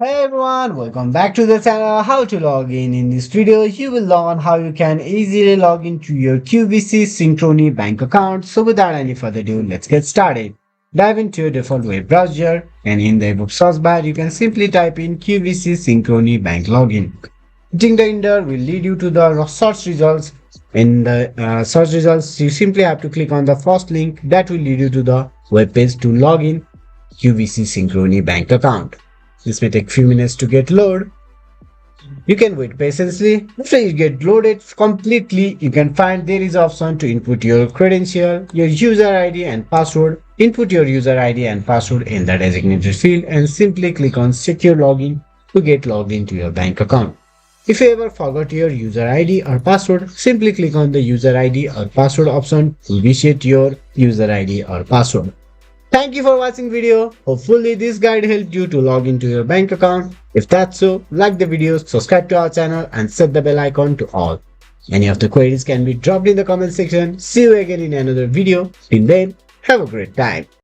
Hey everyone, welcome back to the channel How to Log In. In this video, you will learn how you can easily log into your QVC Synchrony Bank account. So without any further ado, let's get started. Dive into your default web browser and in the above search bar, you can simply type in QVC Synchrony Bank Login. Hitting the enter will lead you to the search results. In the search results, you simply have to click on the first link that will lead you to the web page to log in QVC Synchrony Bank account. This may take few minutes to get loaded. You can wait patiently. After you get loaded completely, you can find there is option to input your credential, your user ID and password. Input your user ID and password in the designated field and simply click on secure login to get logged into your bank account. If you ever forgot your user ID or password, simply click on the user ID or password option to reset your user ID or password. Thank you for watching video. Hopefully this guide helped you to log into your bank account. If that's so, like the video, subscribe to our channel and set the bell icon to all. Any of the queries can be dropped in the comment section. See you again in another video. Till then, have a great time.